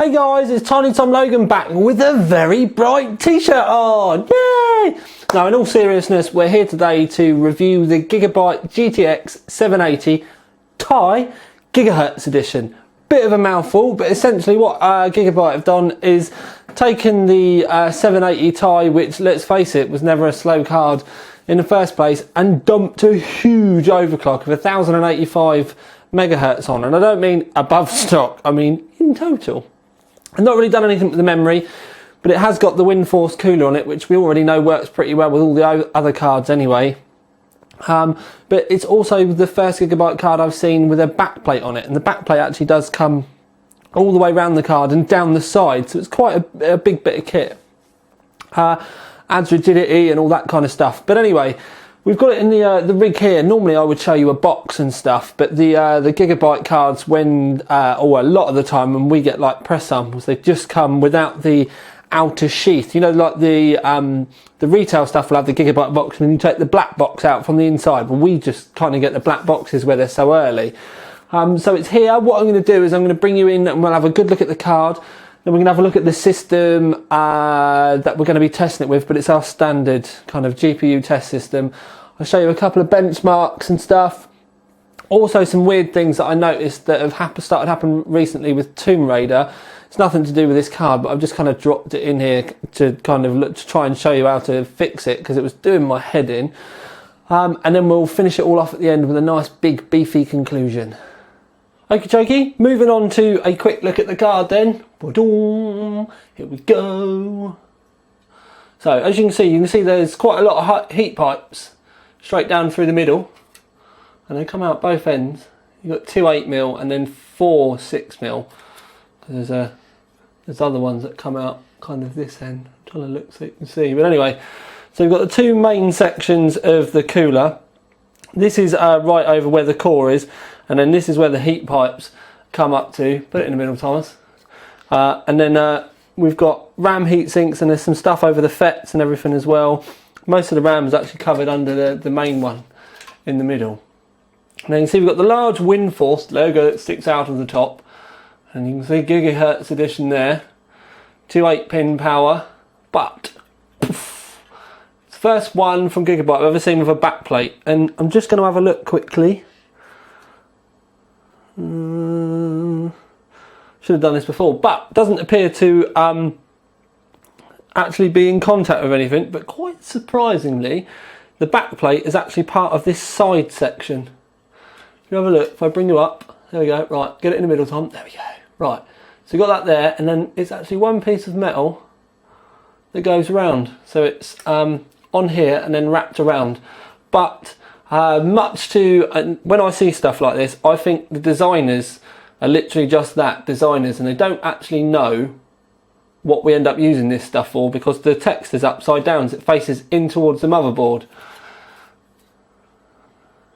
Hey guys, it's Tiny Tom Logan back with a very bright t-shirt on. Yay! Now, in all seriousness, we're here today to review the Gigabyte GTX780 Ti Gigahertz edition. Bit of a mouthful, but essentially what Gigabyte have done is taken the 780 Ti, which, let's face it, was never a slow card in the first place, and dumped a huge overclock of 1085 megahertz on. And I don't mean above stock, I mean in total. I've not really done anything with the memory, but it has got the wind force cooler on it, which we already know works pretty well with all the other cards anyway. But it's also the first Gigabyte card I've seen with a backplate on it, and the backplate actually does come all the way around the card and down the side, so it's quite a big bit of kit. Adds rigidity and all that kind of stuff. But anyway, we've got it in the rig here. Normally I would show you a box and stuff, but the Gigabyte cards, when or a lot of the time when we get like press samples, they just come without the outer sheath. You know, like the retail stuff will have the Gigabyte box and then you take the black box out from the inside. But we just kind of get the black boxes where they're so early. So it's here. What I'm going to do is I'm going to bring you in and we'll have a good look at the card. Then we're going to have a look at the system that we're going to be testing it with, but it's our standard kind of GPU test system. I'll show you a couple of benchmarks and stuff. Also some weird things that I noticed that have started happening recently with Tomb Raider. It's nothing to do with this card, but I've just kind of dropped it in here to kind of look to try and show you how to fix it, because it was doing my head in. And then we'll finish it all off at the end with a nice big beefy conclusion. Okie dokie, moving on to a quick look at the card then. Here we go. So as you can see there's quite a lot of heat pipes straight down through the middle, and they come out both ends. You've got 2 8mm and then 4 6mm. There's other ones that come out kind of this end. I'm trying to look so you can see. But anyway, so you've got the two main sections of the cooler. This is right over where the core is, and then this is where the heat pipes come up to. Put it in the middle, Thomas. And then we've got RAM heat sinks, and there's some stuff over the FETs and everything as well. Most of the RAM is actually covered under the main one in the middle. And then you can see we've got the large wind force logo that sticks out of the top, and you can see Gigahertz edition there. 2 8-pin power, but poof, it's the first one from Gigabyte I've ever seen with a backplate, and I'm just going to have a look quickly. Should have done this before, but doesn't appear to actually be in contact with anything. But quite surprisingly, the backplate is actually part of this side section. If you have a look, if I bring you up, there we go. Right, get it in the middle, Tom. There we go. Right, so you've got that there, and then it's actually one piece of metal that goes around. So it's on here and then wrapped around. But much to when I see stuff like this, I think the designers are literally just that, designers, and they don't actually know what we end up using this stuff for, because the text is upside down, so it faces in towards the motherboard.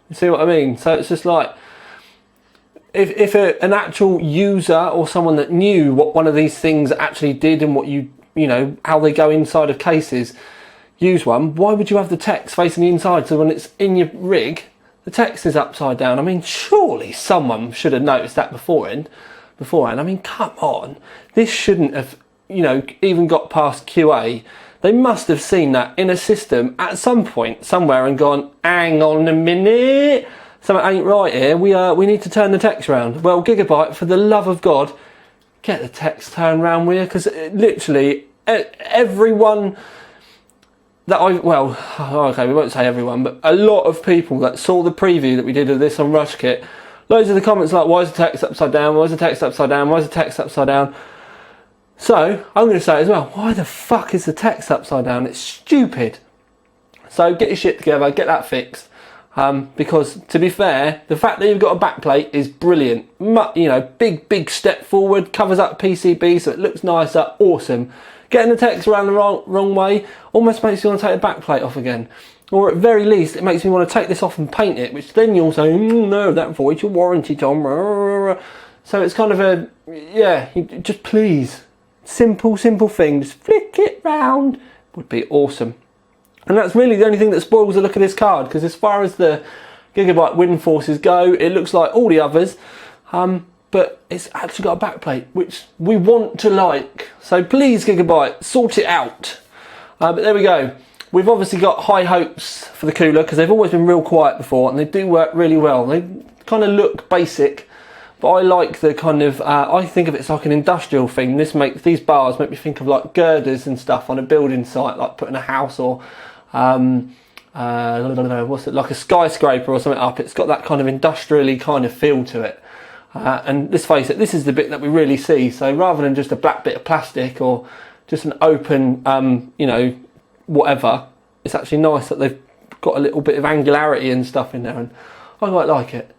You see what I mean? So it's just like, if an actual user or someone that knew what one of these things actually did and what you know, how they go inside of cases, use one, why would you have the text facing the inside, so when it's in your rig, the text is upside down? I mean, surely someone should have noticed that beforehand. I mean, come on. This shouldn't have, you know, even got past QA. They must have seen that in a system at some point, somewhere, and gone, hang on a minute, something ain't right here. We need to turn the text around. Well, Gigabyte, for the love of God, get the text turned around with you, because literally everyone that well, okay, we won't say everyone, but a lot of people that saw the preview that we did of this on RushKit, loads of the comments like, why is the text upside down? Why is the text upside down? Why is the text upside down? So, I'm going to say as well, why the fuck is the text upside down? It's stupid. So get your shit together, get that fixed. Because, to be fair, the fact that you've got a backplate is brilliant. You know, big step forward, covers up PCB so it looks nicer, awesome. Getting the text around the wrong way almost makes you want to take the backplate off again. Or at very least, it makes me want to take this off and paint it, which then you'll say, no, that voids your warranty, Tom. So it's kind of a, yeah, just please, simple thing, just flick it round, would be awesome. And that's really the only thing that spoils the look of this card, because as far as the Gigabyte wind forces go, it looks like all the others. but it's actually got a backplate, which we want to like. So please, Gigabyte, sort it out. But there we go. We've obviously got high hopes for the cooler because they've always been real quiet before, and they do work really well. They kind of look basic, but I like the kind of, I think of it as like an industrial thing. These bars make me think of like girders and stuff on a building site, like putting a house or, what's it, like a skyscraper or something up. It's got that kind of industrially kind of feel to it. And let's face it, this is the bit that we really see. So rather than just a black bit of plastic or just an open, you know, whatever, it's actually nice that they've got a little bit of angularity and stuff in there, and I quite like it.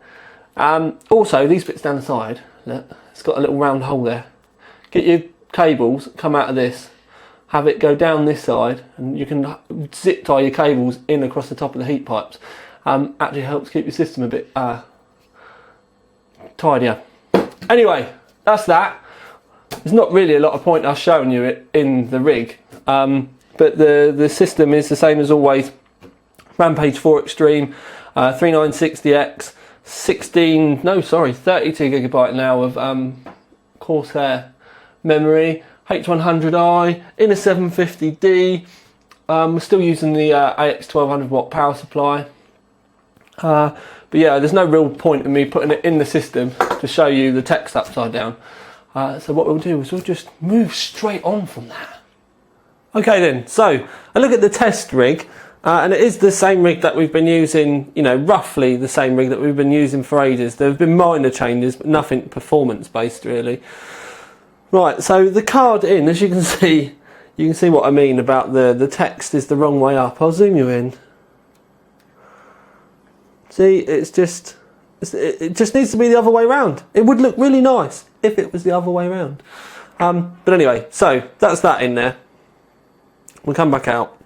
Also, these bits down the side, look, it's got a little round hole there. Get your cables, come out of this, have it go down this side, and you can zip tie your cables in across the top of the heat pipes. Actually helps keep your system a bit tidier. Anyway, that's that. There's not really a lot of point us showing you it in the rig. But the system is the same as always. Rampage 4 Extreme, 3960X, 32 gigabyte now of Corsair memory, H100i, in a 750D. We're still using the AX 1200 watt power supply. But yeah, there's no real point in me putting it in the system to show you the text upside down. So what we'll do is we'll just move straight on from that. Okay then, so I look at the test rig, and it is the same rig that we've been using, you know, roughly the same rig that we've been using for ages. There have been minor changes, but nothing performance based really. Right, so the card in, as you can see what I mean about the text is the wrong way up. I'll zoom you in. See, it just needs to be the other way around. It would look really nice if it was the other way around. But anyway, so that's that in there. We'll come back out.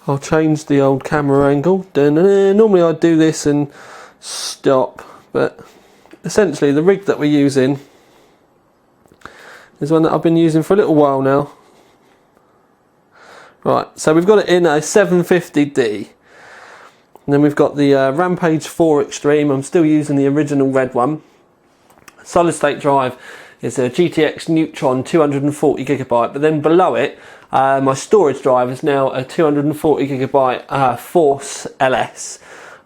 I'll change the old camera angle. Normally I'd do this and stop, but essentially the rig that we're using is one that I've been using for a little while now. Right, so we've got it in a 750D. And then we've got the Rampage 4 Extreme. I'm still using the original red one. Solid state drive is a GTX Neutron 240 gigabyte, but then below it, my storage drive is now a 240 gigabyte Force LS,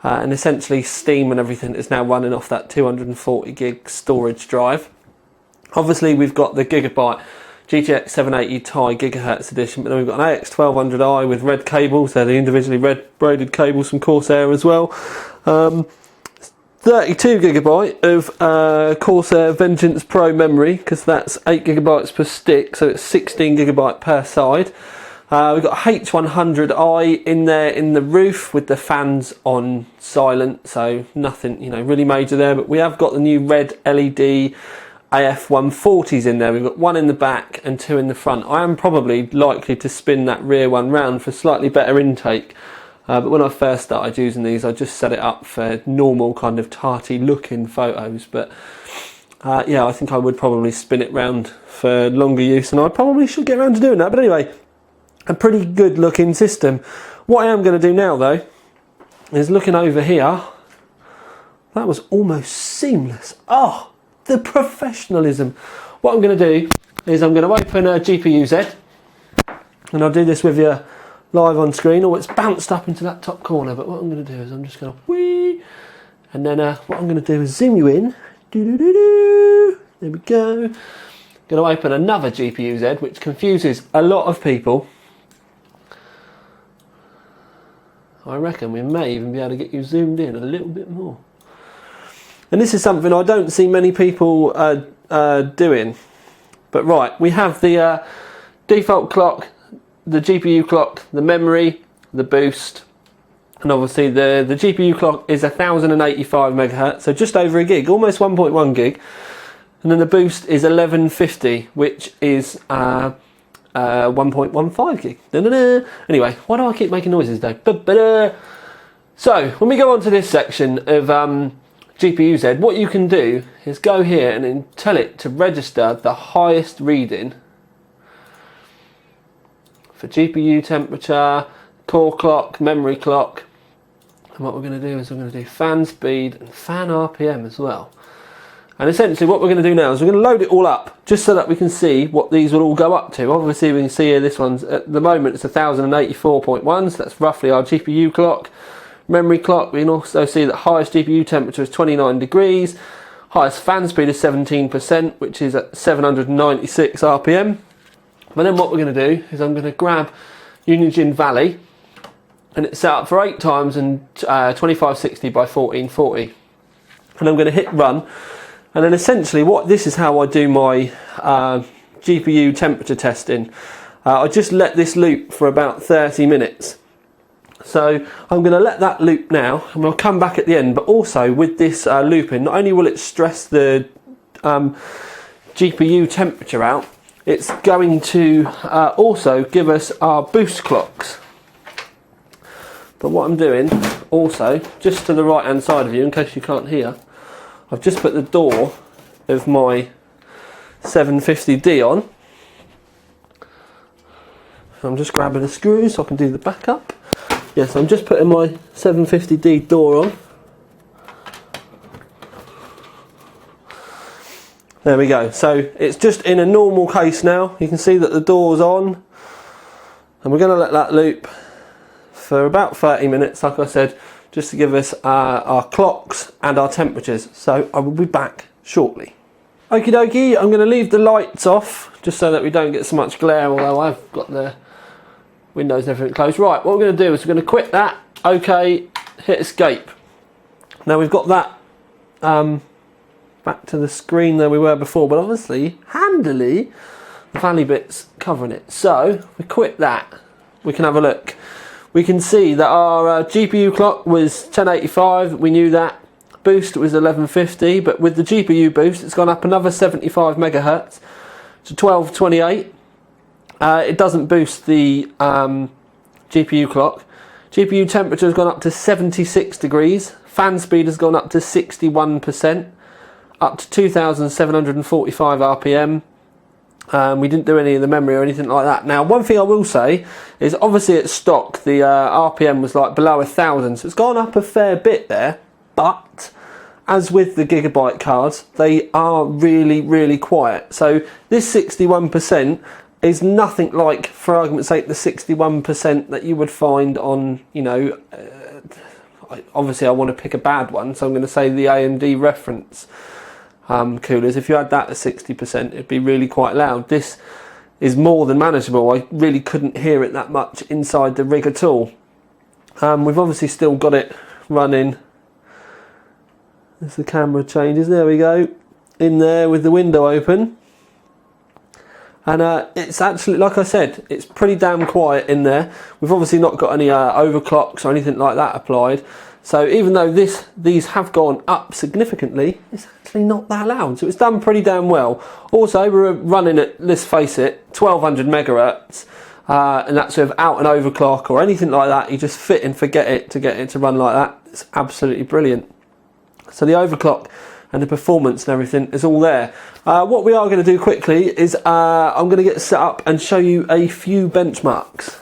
and essentially Steam and everything is now running off that 240 gig storage drive. Obviously, we've got the Gigabyte GTX780 Ti Gigahertz edition, but then we've got an AX1200i with red cables. They're the individually red braided cables from Corsair as well. 32 gigabyte of Corsair Vengeance Pro memory, because that's 8 gigabytes per stick, so it's 16 gigabyte per side. We've got H100i in there in the roof with the fans on silent, so nothing, you know, really major there. But we have got the new red LED AF140s in there. We've got one in the back and two in the front. I am probably likely to spin that rear one round for slightly better intake. But when I first started using these, I just set it up for normal kind of tarty looking photos. But yeah, I think I would probably spin it round for longer use, and I probably should get around to doing that. But anyway, a pretty good looking system. What I am going to do now though is looking over here. That was almost seamless. Oh, the professionalism. What I'm going to do is I'm going to open a GPU-Z, and I'll do this with you live on screen. Oh, it's bounced up into that top corner, but what I'm going to do is I'm just going to whee, and then what I'm going to do is zoom you in. There we go. I'm going to open another GPU-Z, which confuses a lot of people. I reckon we may even be able to get you zoomed in a little bit more. And this is something I don't see many people doing. But right, we have the default clock, the GPU clock, the memory, the boost, and obviously the GPU clock is 1085 megahertz, so just over a gig, almost 1.1 gig. And then the boost is 1150, which is 1.15 gig. Anyway, why do I keep making noises though? So when we go on to this section of GPU-Z, what you can do is go here and then tell it to register the highest reading for GPU temperature, core clock, memory clock. And what we're going to do is we're going to do fan speed and fan RPM as well. And essentially what we're going to do now is we're going to load it all up just so that we can see what these will all go up to. Obviously we can see here this one's at the moment it's 1084.1, so that's roughly our GPU clock. Memory clock, we can also see that highest GPU temperature is 29 degrees, highest fan speed is 17%, which is at 796 RPM. But then what we're going to do is I'm going to grab Unigine Valley, and it's set up for 8 times and 2560 by 1440. And I'm going to hit run. And then essentially this is how I do my GPU temperature testing. I just let this loop for about 30 minutes. So I'm going to let that loop now, and I'll come back at the end. But also with this looping, not only will it stress the GPU temperature out, it's going to also give us our boost clocks. But what I'm doing also, just to the right hand side of you, in case you can't hear, I've just put the door of my 750D on. I'm just grabbing a screw so I can do the backup. Yes, I'm just putting my 750D door on. There we go. So it's just in a normal case now. You can see that the door's on. And we're going to let that loop for about 30 minutes, like I said, just to give us our clocks and our temperatures. So I will be back shortly. Okie dokie, I'm going to leave the lights off just so that we don't get so much glare, although I've got the windows and everything closed. Right, what we're going to do is we're going to quit that. Okay, hit escape. Now we've got that back to the screen that we were before, but obviously, handily, the Valley bit's covering it. So we quit that. We can have a look. We can see that our GPU clock was 1085, we knew that. Boost was 1150, but with the GPU boost it's gone up another 75 megahertz to 1228. It doesn't boost the GPU clock. GPU temperature has gone up to 76 degrees, fan speed has gone up to 61%, up to 2745 RPM. We didn't do any of the memory or anything like that. Now, one thing I will say is obviously at stock the RPM was like below 1000, so it's gone up a fair bit there. But as with the Gigabyte cards, they are really, really quiet. So this 61% is nothing like, for argument's sake, the 61% that you would find on, you know, obviously I want to pick a bad one, so I'm going to say the AMD reference coolers. If you had that at 60%, it'd be really quite loud. This is more than manageable. I really couldn't hear it that much inside the rig at all. We've obviously still got it running. As the camera changes, there we go, in there with the window open. And it's actually, like I said, it's pretty damn quiet in there. We've obviously not got any overclocks or anything like that applied. So even though these have gone up significantly, it's actually not that loud. So it's done pretty damn well. Also, we're running at, let's face it, 1200 megahertz. And that's without an overclock or anything like that. You just fit and forget it to get it to run like that. It's absolutely brilliant. So the overclock and the performance and everything is all there. What we are going to do quickly is I'm going to get set up and show you a few benchmarks.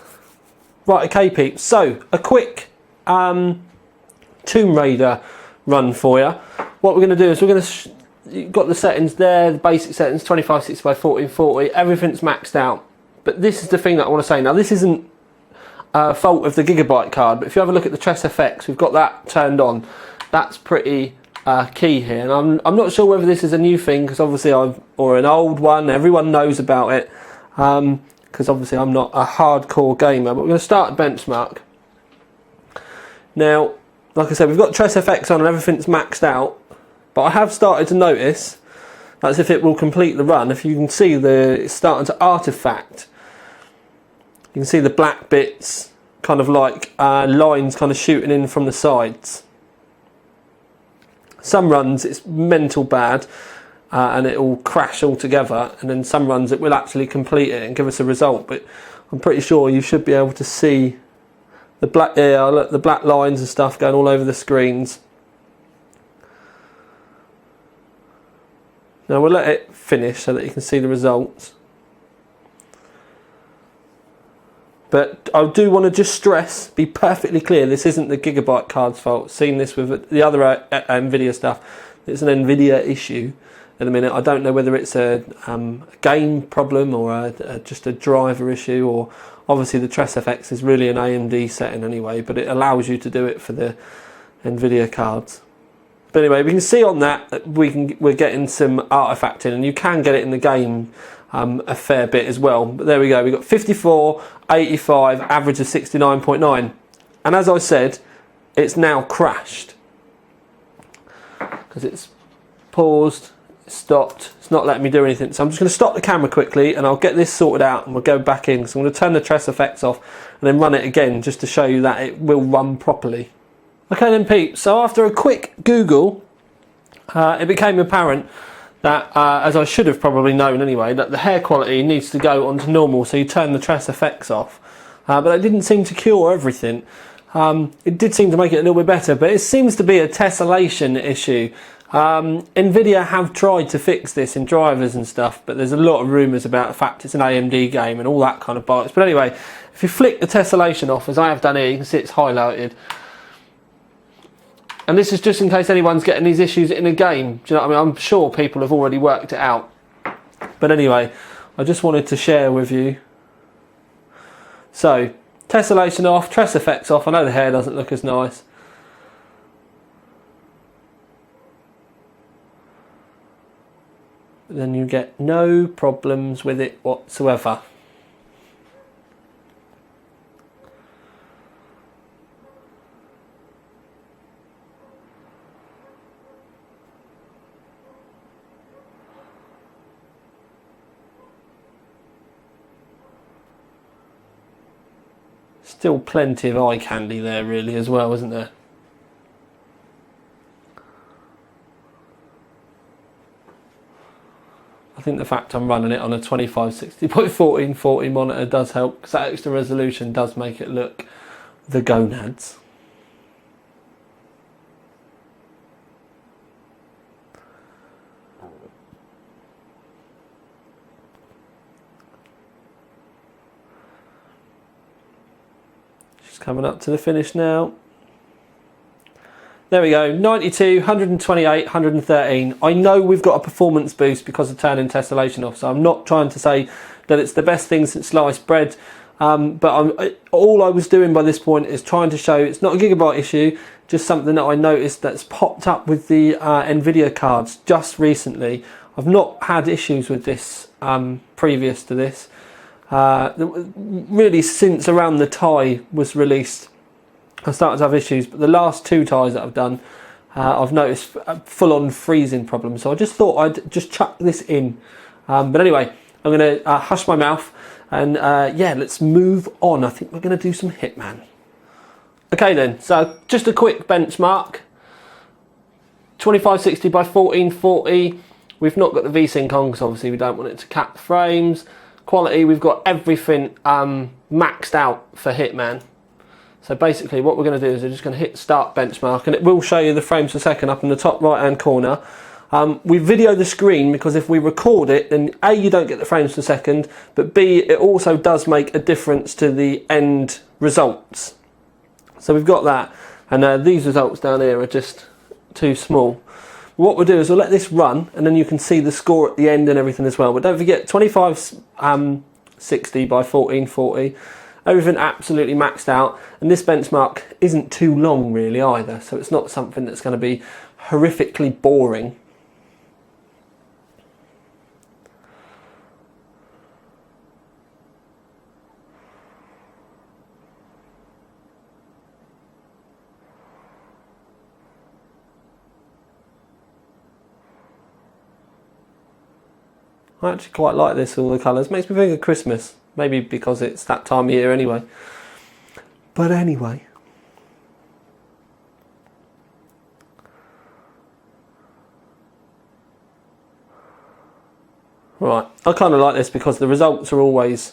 Right, okay peeps, so a quick Tomb Raider run for you. What we're going to do is we're going to, you've got the settings there, the basic settings, 2560 by 1440, everything's maxed out. But this is the thing that I want to say. Now this isn't a fault of the Gigabyte card, but if you have a look at the Tres FX, we've got that turned on. That's pretty key here. And I'm not sure whether this is a new thing, because obviously or an old one, everyone knows about it. Because obviously I'm not a hardcore gamer, but we're going to start a benchmark. Now, like I said, we've got Tres FX on and everything's maxed out, but I have started to notice that's if it will complete the run. If you can see it's starting to artifact. You can see the black bits, kind of like lines kind of shooting in from the sides. Some runs it's mental bad and it will crash altogether, and then some runs it will actually complete it and give us a result. But I'm pretty sure you should be able to see the black, look, the black lines and stuff going all over the screens. Now we'll let it finish so that you can see the results. But I do want to just stress, be perfectly clear, this isn't the Gigabyte card's fault. Seen this with the other NVIDIA stuff. It's an NVIDIA issue. the minute. I don't know whether it's a game problem or just a driver issue, or obviously the TressFX is really an AMD setting anyway, but it allows you to do it for the NVIDIA cards. But anyway, we can see on that we're getting some artifacting, and you can get it in the game a fair bit as well. But there we go, we've got 54, 85, average of 69.9. And as I said, it's now crashed because it's paused, stopped, it's not letting me do anything. So I'm just going to stop the camera quickly and I'll get this sorted out and we'll go back in. So I'm going to turn the TressFX off and then run it again just to show you that it will run properly. Okay then peeps, so after a quick Google, it became apparent that, as I should have probably known anyway, that the hair quality needs to go onto normal, so you turn the TressFX off. But it didn't seem to cure everything. It did seem to make it a little bit better, but it seems to be a tessellation issue. NVIDIA have tried to fix this in drivers and stuff, but there's a lot of rumours about the fact it's an AMD game and all that kind of bollocks. But anyway, if you flick the tessellation off, as I have done here, you can see it's highlighted. And this is just in case anyone's getting these issues in a game. Do you know what I mean? I'm sure people have already worked it out. But anyway, I just wanted to share with you. So, tessellation off, TressFX off. I know the hair doesn't look as nice. But then you get no problems with it whatsoever. Still plenty of eye candy there really as well, isn't there? I think the fact I'm running it on a 2560 by 1440 monitor does help, because that extra resolution does make it look the gonads. Coming up to the finish now. There we go, 92, 128, 113. I know we've got a performance boost because of turning tessellation off, so I'm not trying to say that it's the best thing since sliced bread, but all I was doing by this point is trying to show it's not a Gigabyte issue, just something that I noticed that's popped up with the NVIDIA cards just recently. I've not had issues with this previous to this. Really since around the tie was released, I started to have issues, but the last two ties that I've done, I've noticed full-on freezing problems. So I just thought I'd just chuck this in. But anyway, I'm going to hush my mouth and yeah, let's move on. I think we're going to do some Hitman. Okay then, so just a quick benchmark. 2560 by 1440. We've not got the VSync on because obviously we don't want it to cap the frames. Quality, we've got everything maxed out for Hitman. So basically what we're going to do is we're just going to hit start benchmark and it will show you the frames per second up in the top right hand corner. We video the screen because if we record it, then A, you don't get the frames per second, but B, it also does make a difference to the end results. So we've got that, and these results down here are just too small. What we'll do is we'll let this run and then you can see the score at the end and everything as well. But don't forget 2560 by 1440, everything absolutely maxed out, and this benchmark isn't too long really either, so it's not something that's going to be horrifically boring. I actually quite like this, all the colours. Makes me think of Christmas. Maybe because it's that time of year anyway. But anyway. Right, I kind of like this because the results are always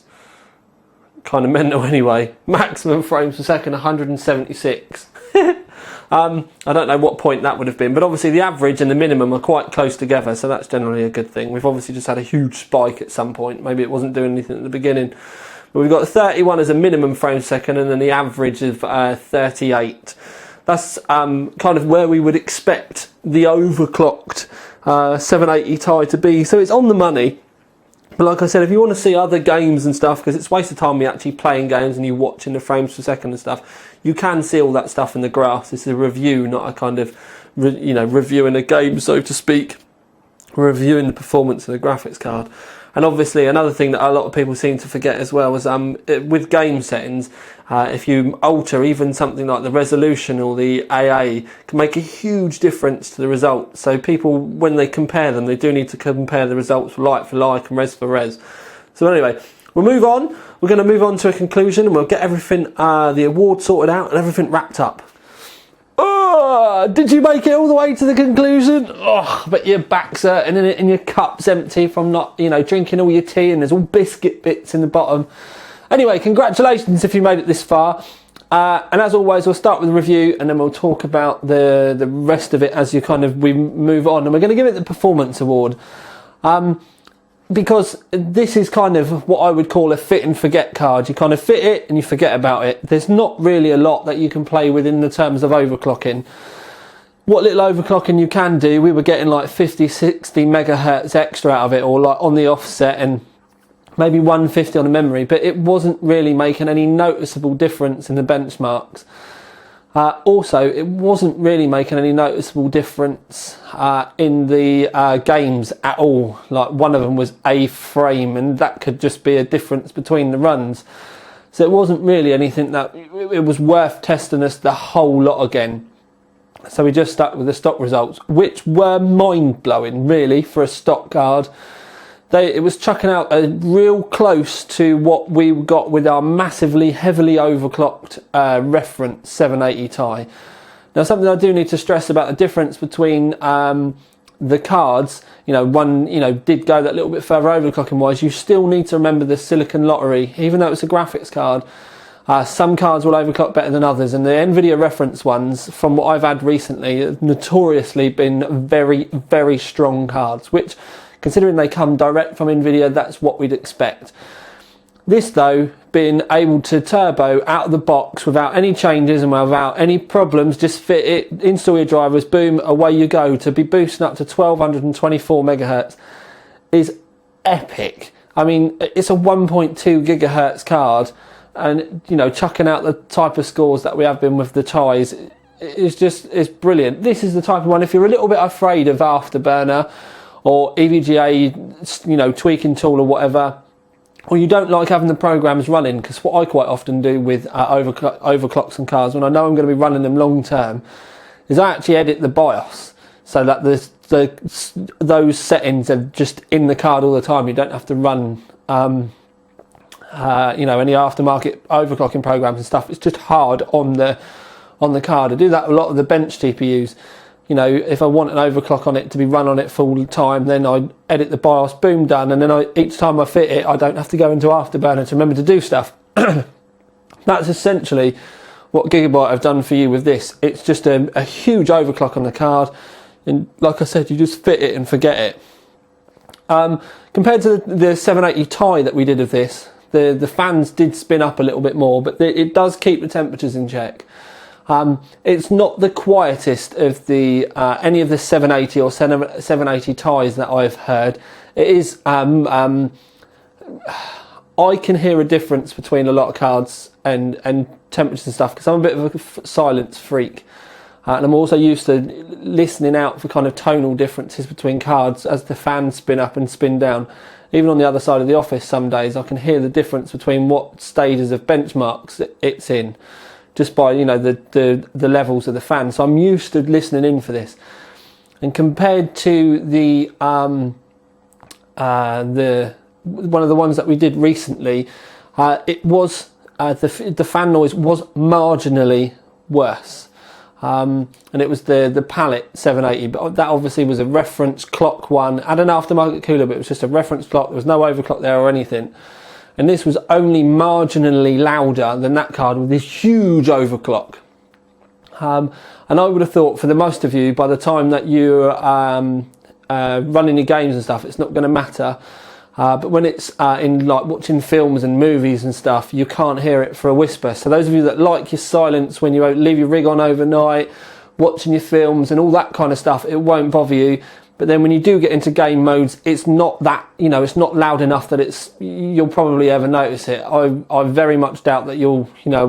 kind of mental anyway. Maximum frames per second, 176. I don't know what point that would have been, but obviously the average and the minimum are quite close together, so that's generally a good thing. We've obviously just had a huge spike at some point. Maybe it wasn't doing anything at the beginning. But we've got 31 as a minimum frame per second and then the average of 38. That's kind of where we would expect the overclocked 780 Ti to be, so it's on the money. But like I said, if you want to see other games and stuff, because it's a waste of time me actually playing games and you watching the frames per second and stuff, you can see all that stuff in the graphs. It's a review, not a kind of, reviewing a game, so to speak. Reviewing the performance of the graphics card. And obviously another thing that a lot of people seem to forget as well is with game settings, if you alter even something like the resolution or the AA, can make a huge difference to the results. So people, when they compare them, they do need to compare the results for like and res for res. So anyway, we'll move on. We're going to move on to a conclusion and we'll get everything, the award sorted out and everything wrapped up. Oh, did you make it all the way to the conclusion? Oh, but your back's hurting and your cup's empty from not, drinking all your tea and there's all biscuit bits in the bottom. Anyway, congratulations if you made it this far. And as always, we'll start with the review and then we'll talk about the rest of it as we move on. And we're going to give it the Performance Award. Because this is kind of what I would call a fit and forget card. You kind of fit it and you forget about it. There's not really a lot that you can play with in the terms of overclocking. What little overclocking you can do, we were getting like 50, 60 megahertz extra out of it, or like on the offset, and maybe 150 on the memory, but it wasn't really making any noticeable difference in the benchmarks. Also, it wasn't really making any noticeable difference in the games at all. Like one of them was a frame, and that could just be a difference between the runs. So it wasn't really anything that it was worth testing us the whole lot again. So we just stuck with the stock results, which were mind-blowing, really, for a stock card. It was chucking out a real close to what we got with our massively, heavily overclocked reference 780 Ti. Now, something I do need to stress about the difference between the cards, one, did go that little bit further overclocking wise. You still need to remember the silicon lottery, even though it's a graphics card. Some cards will overclock better than others, and the NVIDIA reference ones, from what I've had recently, have notoriously been very, very strong cards, which, considering they come direct from NVIDIA, that's what we'd expect. This, though, being able to turbo out of the box without any changes and without any problems, just fit it, install your drivers, boom, away you go, to be boosting up to 1224 megahertz is epic. I mean, it's a 1.2 gigahertz card, and, chucking out the type of scores that we have been with the Tis is brilliant. This is the type of one, if you're a little bit afraid of Afterburner, or EVGA, tweaking tool or whatever, or you don't like having the programs running, because what I quite often do with overclocks and cards, when I know I'm going to be running them long term, is I actually edit the BIOS so that those settings are just in the card all the time. You don't have to run any aftermarket overclocking programs and stuff. It's just hard on the card. I do that with a lot of the bench TPUs. If I want an overclock on it to be run on it full time, then I edit the BIOS, boom, done. And then each time I fit it, I don't have to go into Afterburner to remember to do stuff. That's essentially what Gigabyte have done for you with this. It's just a huge overclock on the card. And like I said, you just fit it and forget it. Compared to the 780 Ti that we did of this, the fans did spin up a little bit more, but it does keep the temperatures in check. It's not the quietest of the any of the 780 or 780 Tis that I've heard. It is. I can hear a difference between a lot of cards and temperatures and stuff, because I'm a bit of a silence freak, and I'm also used to listening out for kind of tonal differences between cards as the fans spin up and spin down. Even on the other side of the office, some days I can hear the difference between what stages of benchmarks it's in, just by the levels of the fan. So I'm used to listening in for this. And compared to the one of the ones that we did recently, it was the fan noise was marginally worse. And it was the Palette 780, but that obviously was a reference clock one. Had an aftermarket cooler, but it was just a reference clock. There was no overclock there or anything. And this was only marginally louder than that card with this huge overclock. And I would have thought for the most of you, by the time that you're running your games and stuff, it's not going to matter. But when it's in like watching films and movies and stuff, you can't hear it for a whisper. So those of you that like your silence when you leave your rig on overnight, watching your films and all that kind of stuff, it won't bother you. But then when you do get into game modes, it's not that, you know, it's not loud enough that you'll probably ever notice it. I very much doubt that you'll, you know,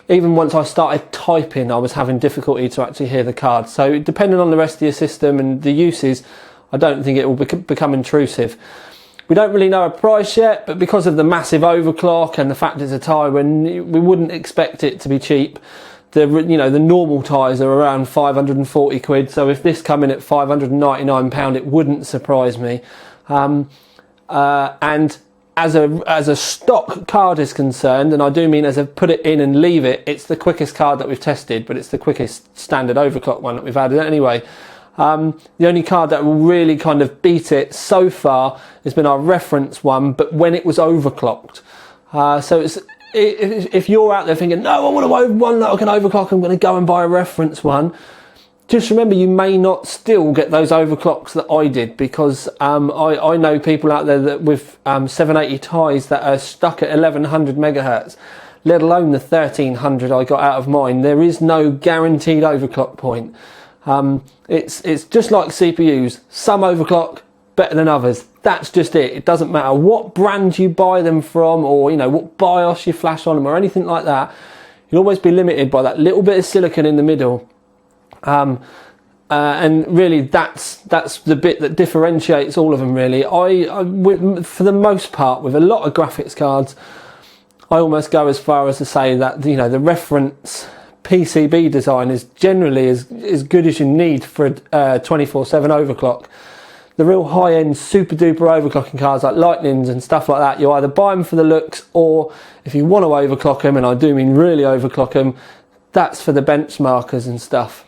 even once I started typing, I was having difficulty to actually hear the card. So depending on the rest of your system and the uses, I don't think it will become intrusive. We don't really know a price yet, but because of the massive overclock and the fact it's a Taiwan, we wouldn't expect it to be cheap. The normal ties are around 540 quid. So if this come in at £599, it wouldn't surprise me. And as a stock card is concerned, and I do mean as a put it in and leave it, it's the quickest card that we've tested, but it's the quickest standard overclock one that we've had anyway. The only card that will really kind of beat it so far has been our reference one, but when it was overclocked. So if you're out there thinking, no, I want one that I can overclock, I'm going to go and buy a reference one, just remember you may not still get those overclocks that I did, because I know people out there that with 780 ties that are stuck at 1100 megahertz, let alone the 1300 I got out of mine. There is no guaranteed overclock point. It's just like CPUs. Some overclock better than others. That's just it. It doesn't matter what brand you buy them from, or, you know, what BIOS you flash on them or anything like that. You'll always be limited by that little bit of silicon in the middle. And really that's the bit that differentiates all of them, really. For the most part, with a lot of graphics cards, I almost go as far as to say that, you know, the reference PCB design is generally as good as you need for a 24/7 overclock. The real high-end super duper overclocking cards like Lightnings and stuff like that, you either buy them for the looks, or if you want to overclock them, and I do mean really overclock them, that's for the benchmarkers and stuff.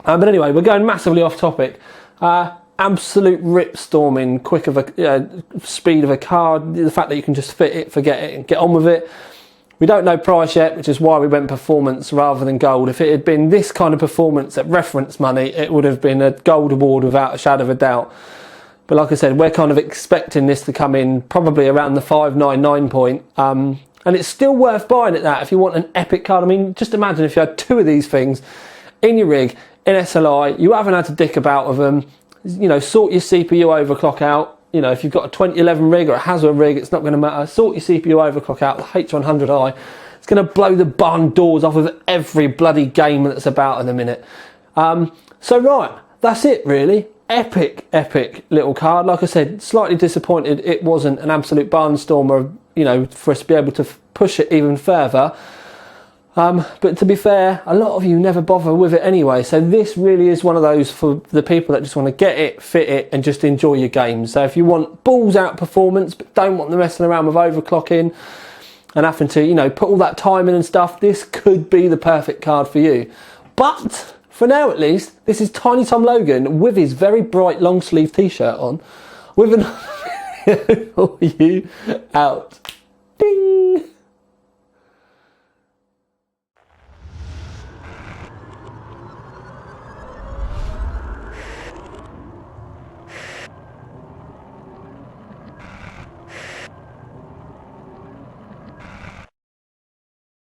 But anyway, we're going massively off topic. Absolute rip storming quick of a speed of a card. The fact that you can just fit it, forget it, and get on with it. We don't know price yet, which is why we went performance rather than gold. If it had been this kind of performance at reference money, it would have been a gold award without a shadow of a doubt. But like I said, we're kind of expecting this to come in probably around the 599 point. And it's still worth buying at that if you want an epic card. I mean, just imagine if you had two of these things in your rig, in SLI, you haven't had to dick about with them, you know, sort your CPU overclock out. You know, if you've got a 2011 rig or a Haswell rig, it's not going to matter. Sort your CPU overclock out, the H100i. It's going to blow the barn doors off of every bloody game that's about in a minute. So right, that's it really. Epic little card. Like I said, slightly disappointed it wasn't an absolute barnstormer, you know, for us to be able to push it even further. But to be fair, a lot of you never bother with it anyway, so this really is one of those for the people that just want to get it, fit it, and just enjoy your games. So if you want balls out performance but don't want the messing around with overclocking and having to, you know, put all that time in and stuff, this could be the perfect card for you. But for now at least, this is Tiny Tom Logan with his very bright long sleeve t-shirt on, with another video for you out. Ding!